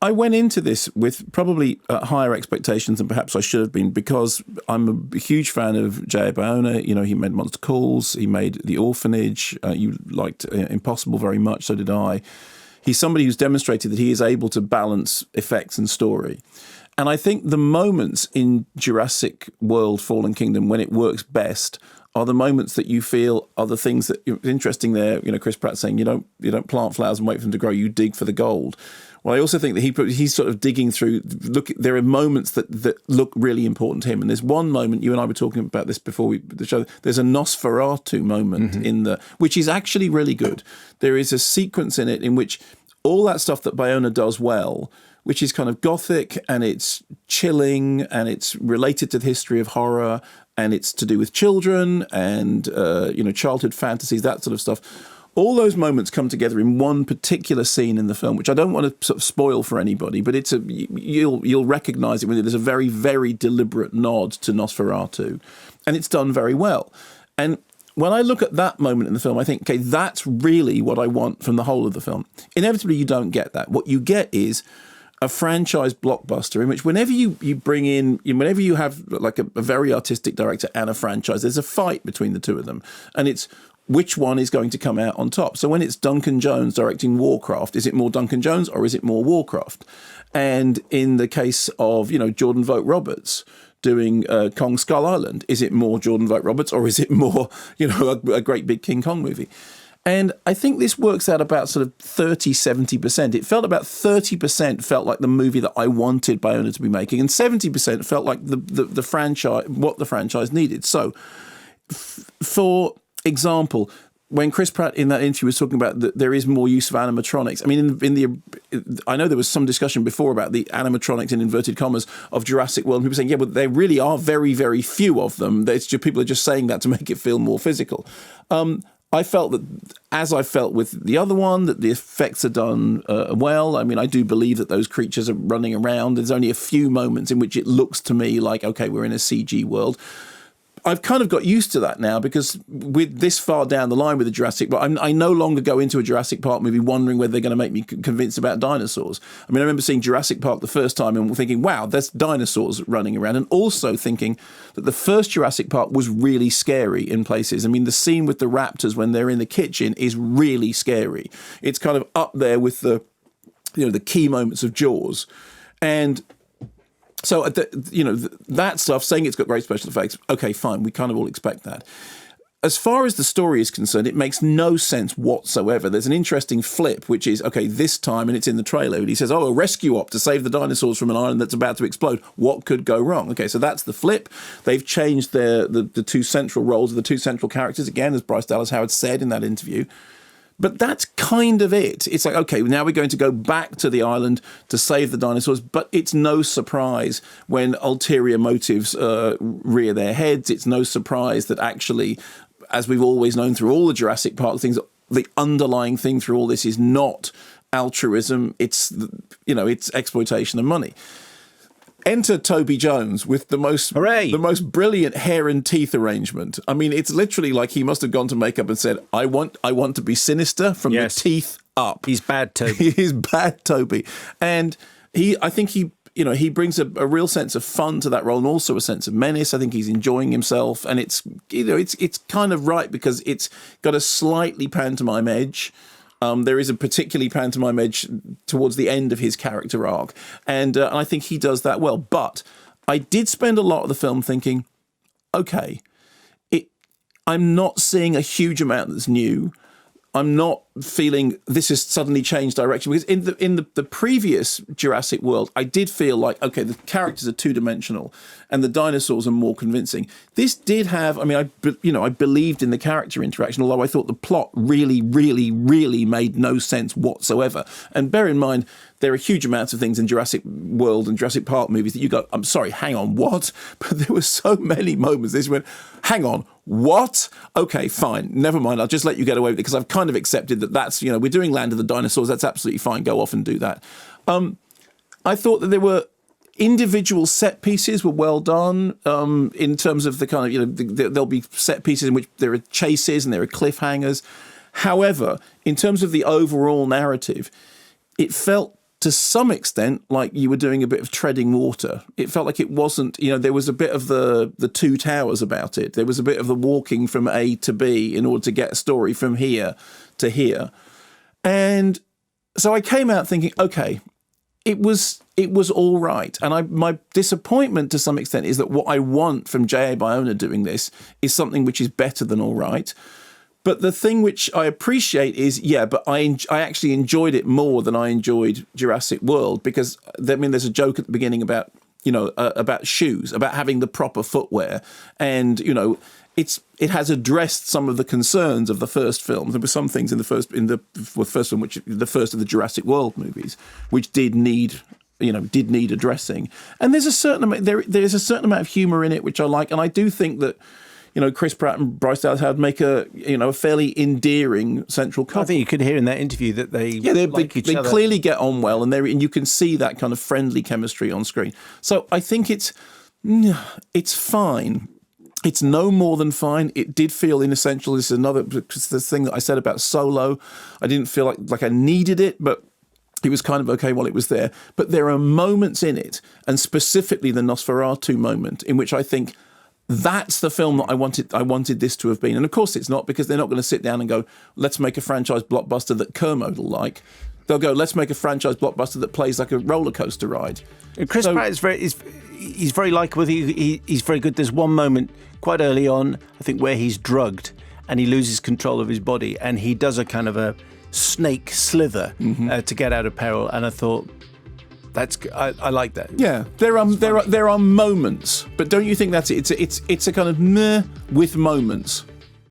I went into this with probably higher expectations than perhaps I should have been, because I'm a huge fan of J.A. Bayona. You know, he made Monster Calls, he made The Orphanage. You liked Impossible very much, so did I. He's somebody who's demonstrated that he is able to balance effects and story. And I think the moments in Jurassic World Fallen Kingdom when it works best are the moments that you feel are the things that interesting there. You know, Chris Pratt saying you don't plant flowers and wait for them to grow, you dig for the gold. Well, I also think that he's sort of digging through. Look, there are moments that look really important to him, and there's one moment, you and I were talking about this before the show. There's a Nosferatu moment which is actually really good. There is a sequence in it in which all that stuff that Bayona does well, which is kind of gothic and it's chilling and it's related to the history of horror and it's to do with children and childhood fantasies, that sort of stuff. All those moments come together in one particular scene in the film, which I don't want to sort of spoil for anybody, but you'll recognise it when there's a very, very deliberate nod to Nosferatu, and it's done very well. And when I look at that moment in the film, I think, okay, that's really what I want from the whole of the film. Inevitably, you don't get that. What you get is a franchise blockbuster in which whenever you bring in, whenever you have like a very artistic director and a franchise, there's a fight between the two of them. And it's which one is going to come out on top. So when it's Duncan Jones directing Warcraft, is it more Duncan Jones or is it more Warcraft? And in the case of, Jordan Vogt-Roberts doing Kong Skull Island, is it more Jordan Vogt-Roberts or is it more, a great big King Kong movie? And I think this works out about sort of 30, 70%. It felt about 30% felt like the movie that I wanted Bayona to be making, and 70% felt like the franchise, what the franchise needed. So, for example, when Chris Pratt in that interview was talking about that there is more use of animatronics. I mean, I know there was some discussion before about the animatronics in inverted commas of Jurassic World. And people saying, yeah, but there really are very, very few of them. People are just saying that to make it feel more physical. I felt that, as I felt with the other one, that the effects are done well. I mean, I do believe that those creatures are running around. There's only a few moments in which it looks to me like, okay, we're in a CG world. I've kind of got used to that now, because with this far down the line with the Jurassic Park, I no longer go into a Jurassic Park movie wondering whether they're going to make me convinced about dinosaurs. I mean, I remember seeing Jurassic Park the first time and thinking, wow, there's dinosaurs running around. And also thinking that the first Jurassic Park was really scary in places. I mean, the scene with the raptors when they're in the kitchen is really scary. It's kind of up there with the key moments of Jaws. And so, that stuff, saying it's got great special effects, okay, fine, we kind of all expect that. As far as the story is concerned, it makes no sense whatsoever. There's an interesting flip, which is, okay, this time, and it's in the trailer, and he says, a rescue op to save the dinosaurs from an island that's about to explode. What could go wrong? Okay, so that's the flip. They've changed the two central roles of the two central characters, again, as Bryce Dallas Howard said in that interview. But that's kind of it. It's like, okay, now we're going to go back to the island to save the dinosaurs, but it's no surprise when ulterior motives rear their heads. It's no surprise that actually, as we've always known through all the Jurassic Park things, the underlying thing through all this is not altruism. It's exploitation of money. Enter Toby Jones with the most brilliant hair and teeth arrangement. I mean, it's literally like he must have gone to makeup and said, I want to be sinister from the teeth up. He's bad Toby. He's bad Toby. And I think he brings a real sense of fun to that role, and also a sense of menace. I think he's enjoying himself, and it's kind of right because it's got a slightly pantomime edge. There is a particularly pantomime edge towards the end of his character arc. And I think he does that well. But I did spend a lot of the film thinking, okay, I'm not seeing a huge amount that's new. I'm not feeling this has suddenly changed direction, because in the previous Jurassic World, I did feel like, okay, the characters are two-dimensional and the dinosaurs are more convincing. This did have, I believed in the character interaction, although I thought the plot really, really, really made no sense whatsoever. And bear in mind, there are huge amounts of things in Jurassic World and Jurassic Park movies that you go, I'm sorry, hang on, what? But there were so many moments this went, hang on, what? Okay, fine, never mind, I'll just let you get away with it, because I've kind of accepted that that's, we're doing Land of the Dinosaurs, that's absolutely fine, go off and do that. I thought that there were individual set pieces were well done, in terms of the kind of, there'll be set pieces in which there are chases and there are cliffhangers. However, in terms of the overall narrative, it felt to some extent like you were doing a bit of treading water. It felt like it wasn't, there was a bit of the two towers about it. There was a bit of the walking from A to B in order to get a story from here to here. And so I came out thinking, okay, it was all right. And my disappointment to some extent is that what I want from J.A. Bayona doing this is something which is better than all right. But the thing which I appreciate is, but I actually enjoyed it more than I enjoyed Jurassic World, because there's a joke at the beginning about about shoes, about having the proper footwear, and it has addressed some of the concerns of the first film. There were some things in the first film, which the first of the Jurassic World movies, which did need addressing. And there's a certain amount of humour in it which I like, and I do think that Chris Pratt and Bryce Dallas Howard make a fairly endearing central couple. I think you could hear in that interview that they like each other. They clearly get on well, and you can see that kind of friendly chemistry on screen. So I think it's fine. It's no more than fine. It did feel inessential. This is another, because the thing that I said about Solo, I didn't feel like I needed it, but it was kind of okay while it was there. But there are moments in it, and specifically the Nosferatu moment, in which I think that's the film that I wanted this to have been. And of course it's not, because they're not going to sit down and go, let's make a franchise blockbuster that Kermode will like. They'll go, let's make a franchise blockbuster that plays like a roller coaster ride. Chris Pratt is very likeable. He's very good. There's one moment quite early on, I think, where he's drugged and he loses control of his body, and he does a kind of a snake slither to get out of peril. And I thought, I like that. Yeah, there are moments, but don't you think that's it? It's a kind of meh with moments.